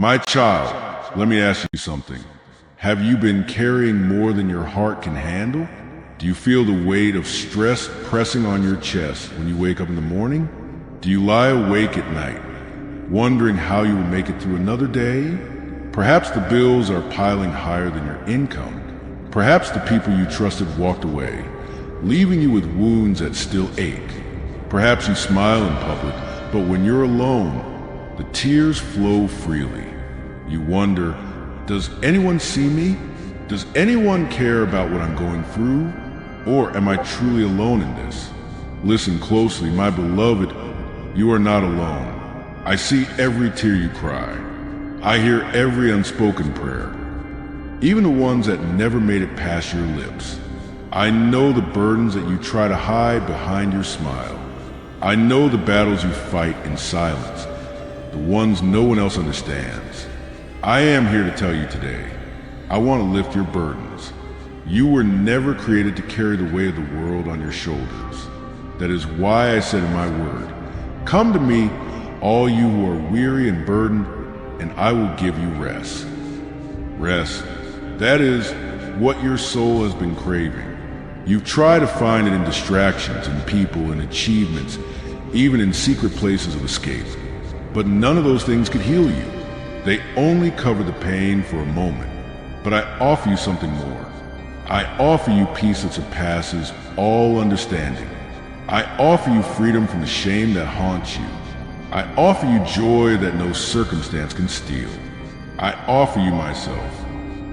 My child, let me ask you something. Have you been carrying more than your heart can handle? Do you feel the weight of stress pressing on your chest when you wake up in the morning? Do you lie awake at night, wondering how you will make it through another day? Perhaps the bills are piling higher than your income. Perhaps the people you trusted walked away, leaving you with wounds that still ache. Perhaps you smile in public, but when you're alone, the tears flow freely. You wonder, does anyone see me? Does anyone care about what I'm going through? Or am I truly alone in this? Listen closely, my beloved, you are not alone. I see every tear you cry. I hear every unspoken prayer, even the ones that never made it past your lips. I know the burdens that you try to hide behind your smile. I know the battles you fight in silence, the ones no one else understands. I am here to tell you today, I want to lift your burdens. You were never created to carry the weight of the world on your shoulders. That is why I said in my word, come to me, all you who are weary and burdened, and I will give you rest. Rest, that is what your soul has been craving. You've tried to find it in distractions, in people, in achievements, even in secret places of escape. But none of those things could heal you. They only cover the pain for a moment. But I offer you something more. I offer you peace that surpasses all understanding. I offer you freedom from the shame that haunts you. I offer you joy that no circumstance can steal. I offer you myself.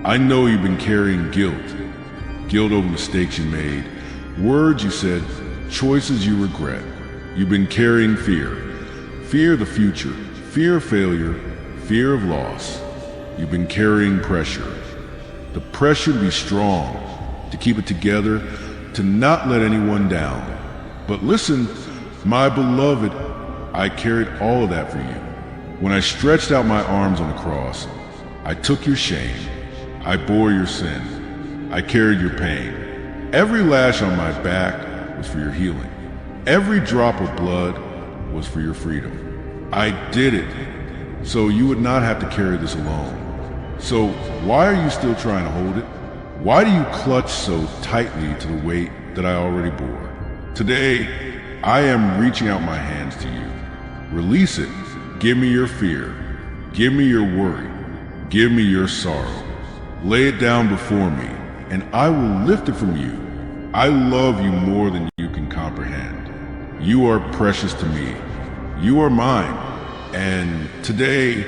I know you've been carrying guilt. Guilt over mistakes you made, words you said, choices you regret. You've been carrying fear. Fear of the future, fear of failure, fear of loss. You've been carrying pressure. The pressure to be strong, to keep it together, to not let anyone down. But listen, my beloved, I carried all of that for you. When I stretched out my arms on the cross, I took your shame. I bore your sin. I carried your pain. Every lash on my back was for your healing. Every drop of blood was for your freedom. I did it so you would not have to carry this alone. So why are you still trying to hold it? Why do you clutch so tightly to the weight that I already bore? Today, I am reaching out my hands to you. Release it. Give me your fear. Give me your worry. Give me your sorrow. Lay it down before me, and I will lift it from you. I love you more than you can comprehend. You are precious to me. You are mine. And today,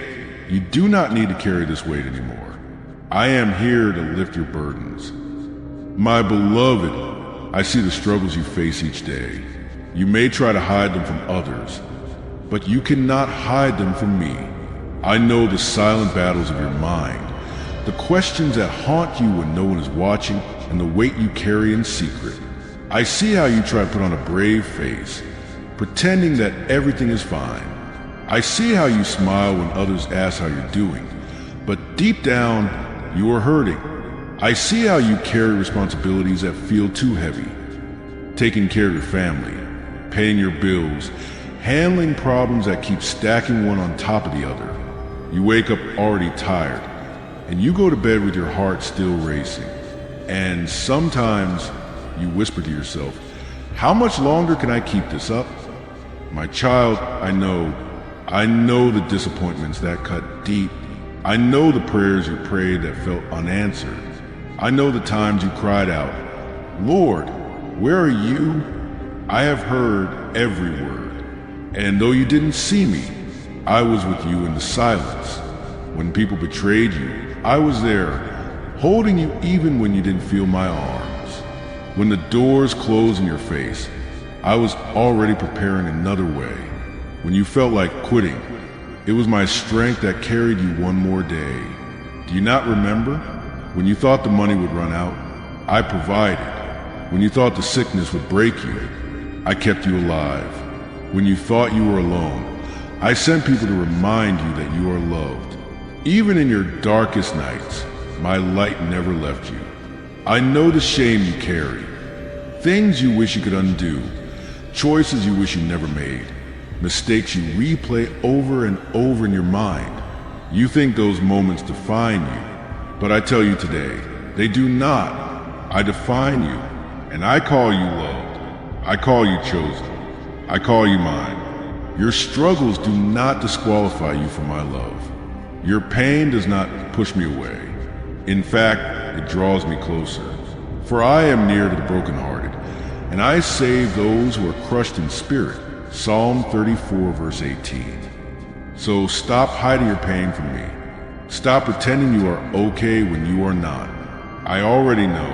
you do not need to carry this weight anymore. I am here to lift your burdens. My beloved, I see the struggles you face each day. You may try to hide them from others, but you cannot hide them from me. I know the silent battles of your mind, the questions that haunt you when no one is watching, and the weight you carry in secret. I see how you try to put on a brave face, pretending that everything is fine. I see how you smile when others ask how you're doing, but deep down, you are hurting. I see how you carry responsibilities that feel too heavy. Taking care of your family, paying your bills, handling problems that keep stacking one on top of the other. You wake up already tired, and you go to bed with your heart still racing. And sometimes you whisper to yourself, how much longer can I keep this up? My child, I know the disappointments that cut deep. I know the prayers you prayed that felt unanswered. I know the times you cried out, Lord, where are you? I have heard every word. And though you didn't see me, I was with you in the silence. When people betrayed you, I was there, holding you even when you didn't feel my arms. When the doors closed in your face, I was already preparing another way. When you felt like quitting, it was my strength that carried you one more day. Do you not remember? When you thought the money would run out, I provided. When you thought the sickness would break you, I kept you alive. When you thought you were alone, I sent people to remind you that you are loved. Even in your darkest nights, my light never left you. I know the shame you carry, things you wish you could undo, choices you wish you never made, mistakes you replay over and over in your mind. You think those moments define you, but I tell you today, they do not. I define you, and I call you loved. I call you chosen. I call you mine. Your struggles do not disqualify you from my love. Your pain does not push me away. In fact, it draws me closer. For I am near to the brokenhearted, and I save those who are crushed in spirit. Psalm 34, verse 18. So stop hiding your pain from me. Stop pretending you are okay when you are not. I already know,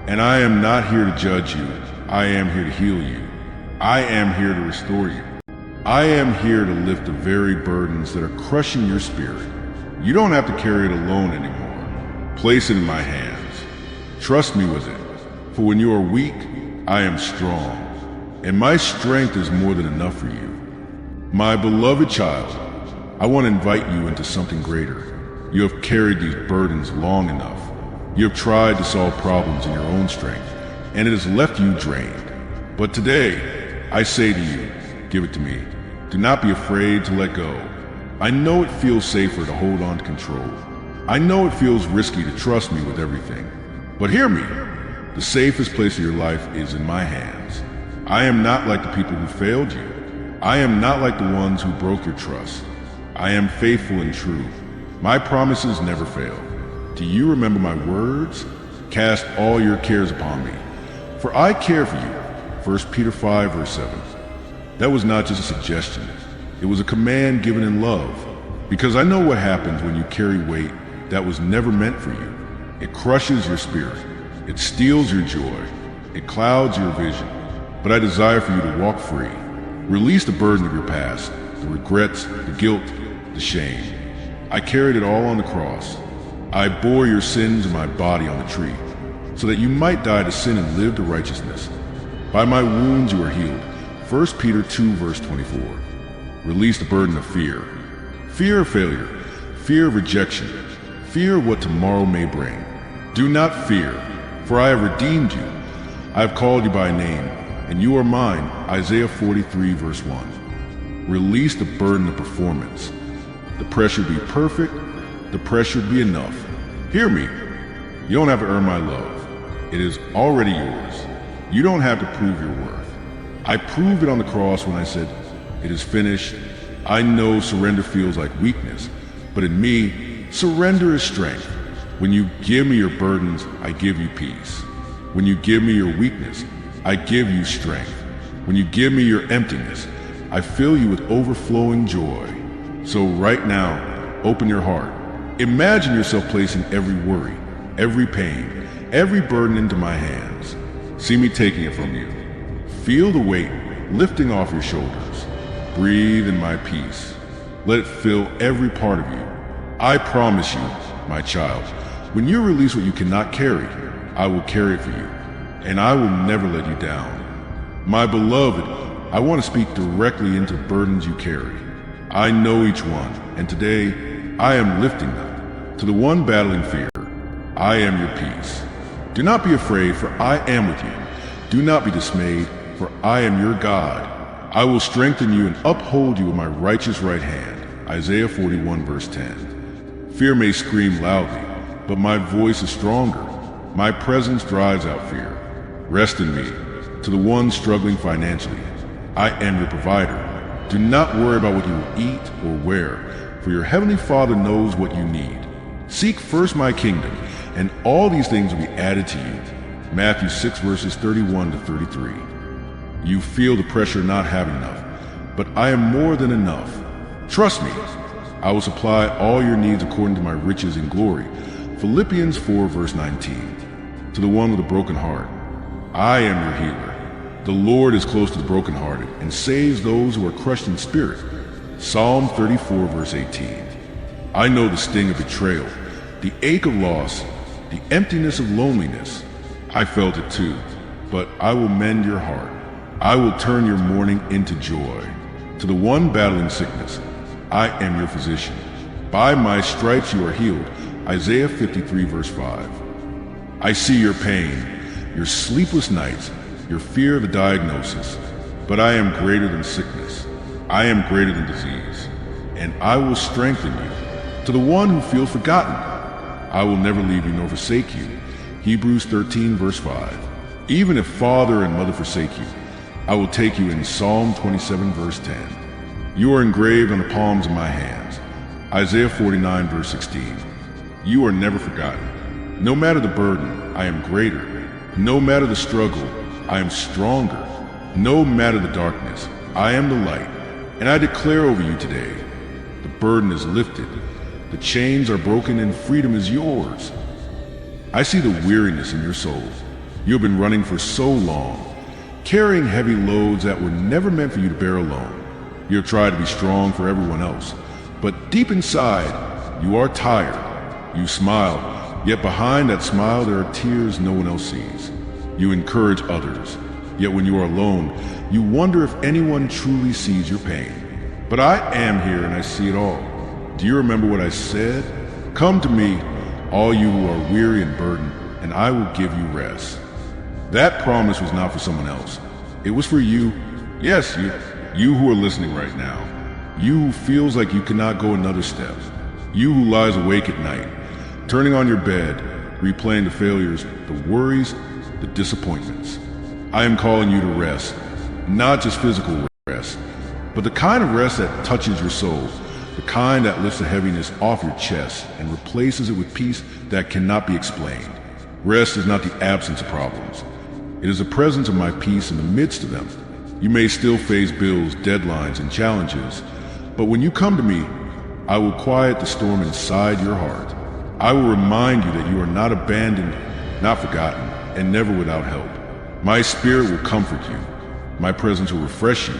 and I am not here to judge you. I am here to heal you. I am here to restore you. I am here to lift the very burdens that are crushing your spirit. You don't have to carry it alone anymore. Place it in my hands. Trust me with it. For when you are weak, I am strong, and my strength is more than enough for you. My beloved child, I want to invite you into something greater. You have carried these burdens long enough. You have tried to solve problems in your own strength, and it has left you drained. But today, I say to you, give it to me. Do not be afraid to let go. I know it feels safer to hold on to control. I know it feels risky to trust me with everything. But hear me. The safest place of your life is in my hands. I am not like the people who failed you. I am not like the ones who broke your trust. I am faithful and true. My promises never fail. Do you remember my words? Cast all your cares upon me, for I care for you. 1 Peter 5, verse 7. That was not just a suggestion. It was a command given in love, because I know what happens when you carry weight that was never meant for you. It crushes your spirit. It steals your joy. It clouds your vision. But I desire for you to walk free. Release the burden of your past, the regrets, the guilt, the shame. I carried it all on the cross. I bore your sins in my body on the tree, so that you might die to sin and live to righteousness. By my wounds you are healed. 1 Peter 2, verse 24. Release the burden of fear. Fear of failure. Fear of rejection. Fear of what tomorrow may bring. Do not fear, for I have redeemed you. I have called you by name, and you are mine. Isaiah 43, verse 1. Release the burden of performance. The pressure to be perfect. The pressure to be enough. Hear me. You don't have to earn my love. It is already yours. You don't have to prove your worth. I proved it on the cross when I said, it is finished. I know surrender feels like weakness, but in me, surrender is strength. When you give me your burdens, I give you peace. When you give me your weakness, I give you strength. When you give me your emptiness, I fill you with overflowing joy. So right now, open your heart. Imagine yourself placing every worry, every pain, every burden into my hands. See me taking it from you. Feel the weight lifting off your shoulders. Breathe in my peace. Let it fill every part of you. I promise you, my child, when you release what you cannot carry, I will carry it for you, and I will never let you down. My beloved, I want to speak directly into burdens you carry. I know each one, and today I am lifting them. To the one battling fear, I am your peace. Do not be afraid, for I am with you. Do not be dismayed, for I am your God. I will strengthen you and uphold you with my righteous right hand. Isaiah 41, verse 10. Fear may scream loudly, but my voice is stronger. My presence drives out fear. Rest in me. To the one struggling financially, I am your provider. Do not worry about what you will eat or wear, for your heavenly Father knows what you need. Seek first my kingdom, and all these things will be added to you. Matthew 6, verses 31 to 33. You feel the pressure of not having enough, but I am more than enough. Trust me. I will supply all your needs according to my riches in glory. Philippians 4, verse 19. To the one with a broken heart, I am your healer. The Lord is close to the brokenhearted and saves those who are crushed in spirit. Psalm 34, verse 18. I know the sting of betrayal, the ache of loss, the emptiness of loneliness. I felt it too, but I will mend your heart. I will turn your mourning into joy. To the one battling sickness, I am your physician. By my stripes you are healed. Isaiah 53, verse 5. I see your pain, your sleepless nights, your fear of the diagnosis. But I am greater than sickness. I am greater than disease. And I will strengthen you. To the one who feels forgotten, I will never leave you nor forsake you. Hebrews 13 verse 5. Even if father and mother forsake you, I will take you in Psalm 27 verse 10. You are engraved on the palms of my hands. Isaiah 49 verse 16. You are never forgotten. No matter the burden, I am greater. No matter the struggle, I am stronger. No matter the darkness, I am the light. And I declare over you today, the burden is lifted, the chains are broken, and freedom is yours. I see the weariness in your soul. You have been running for so long, carrying heavy loads that were never meant for you to bear alone. You have tried to be strong for everyone else, but deep inside, you are tired. You smile, yet behind that smile there are tears no one else sees. You encourage others, yet when you are alone, you wonder if anyone truly sees your pain. But I am here and I see it all. Do you remember what I said? Come to me, all you who are weary and burdened, and I will give you rest. That promise was not for someone else. It was for you. Yes, you who are listening right now. You who feels like you cannot go another step. You who lies awake at night, turning on your bed, replaying the failures, the worries, the disappointments. I am calling you to rest, not just physical rest, but the kind of rest that touches your soul, the kind that lifts the heaviness off your chest and replaces it with peace that cannot be explained. Rest is not the absence of problems. It is the presence of my peace in the midst of them. You may still face bills, deadlines, and challenges, but when you come to me, I will quiet the storm inside your heart. I will remind you that you are not abandoned, not forgotten, and never without help. My spirit will comfort you, my presence will refresh you,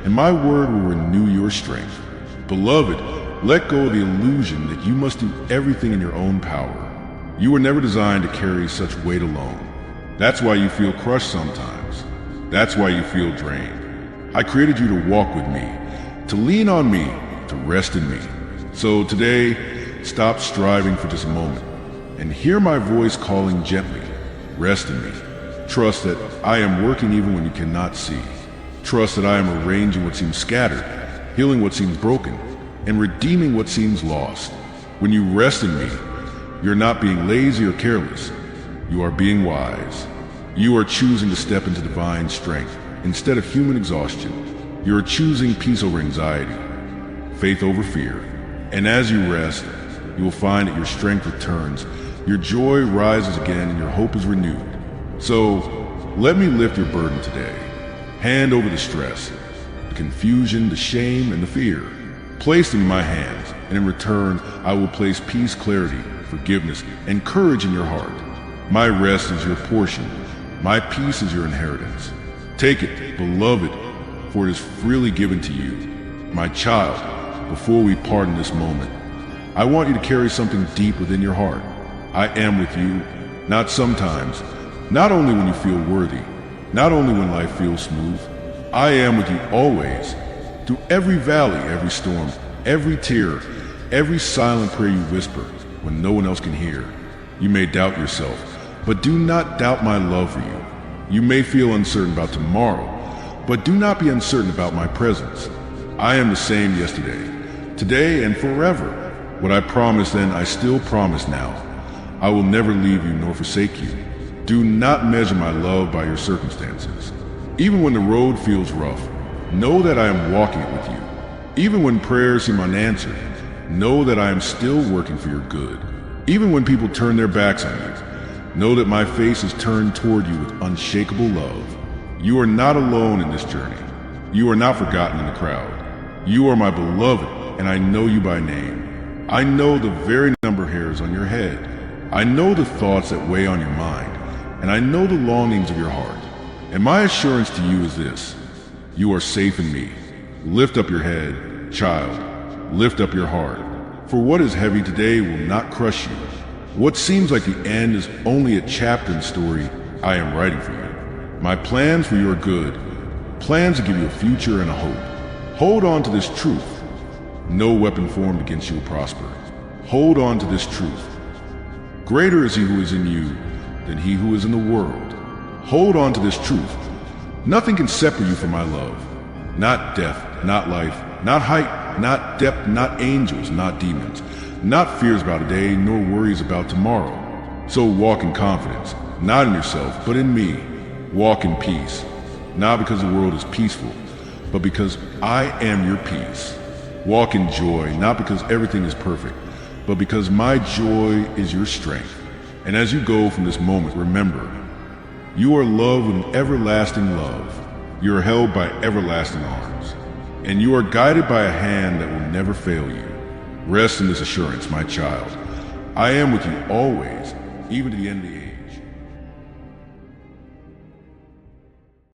and my word will renew your strength. Beloved, let go of the illusion that you must do everything in your own power. You were never designed to carry such weight alone. That's why you feel crushed sometimes. That's why you feel drained. I created you to walk with me, to lean on me, to rest in me. So today, stop striving for just a moment and hear my voice calling gently. Rest in me. Trust that I am working even when you cannot see. Trust that I am arranging what seems scattered, healing what seems broken, and redeeming what seems lost. When you rest in me, you're not being lazy or careless. You are being wise. You are choosing to step into divine strength instead of human exhaustion. You are choosing peace over anxiety, faith over fear. And as you rest, you will find that your strength returns, your joy rises again, and your hope is renewed. So, let me lift your burden today. Hand over the stress, the confusion, the shame, and the fear. Place them in my hands, and in return, I will place peace, clarity, forgiveness, and courage in your heart. My rest is your portion. My peace is your inheritance. Take it, beloved, for it is freely given to you. My child, before we part in this moment, I want you to carry something deep within your heart. I am with you, not sometimes, not only when you feel worthy, not only when life feels smooth. I am with you always, through every valley, every storm, every tear, every silent prayer you whisper when no one else can hear. You may doubt yourself, but do not doubt my love for you. You may feel uncertain about tomorrow, but do not be uncertain about my presence. I am the same yesterday, today, and forever. What I promised then, I still promise now. I will never leave you nor forsake you. Do not measure my love by your circumstances. Even when the road feels rough, know that I am walking it with you. Even when prayers seem unanswered, know that I am still working for your good. Even when people turn their backs on you, know that my face is turned toward you with unshakable love. You are not alone in this journey. You are not forgotten in the crowd. You are my beloved, and I know you by name. I know the very number of hairs on your head. I know the thoughts that weigh on your mind, and I know the longings of your heart. And my assurance to you is this: you are safe in me. Lift up your head, child. Lift up your heart. For what is heavy today will not crush you. What seems like the end is only a chapter in the story I am writing for you. My plans for you are good, plans to give you a future and a hope. Hold on to this truth. No weapon formed against you will prosper. Hold on to this truth. Greater is he who is in you than he who is in the world. Hold on to this truth. Nothing can separate you from my love. Not death, not life, not height, not depth, not angels, not demons. not fears about a day, nor worries about tomorrow. So walk in confidence, not in yourself, but in me. Walk in peace, not because the world is peaceful, but because I am your peace. Walk in joy, not because everything is perfect, but because my joy is your strength. And as you go from this moment, remember, you are loved with an everlasting love. You are held by everlasting arms. And you are guided by a hand that will never fail you. Rest in this assurance, my child. I am with you always, even to the end of the age.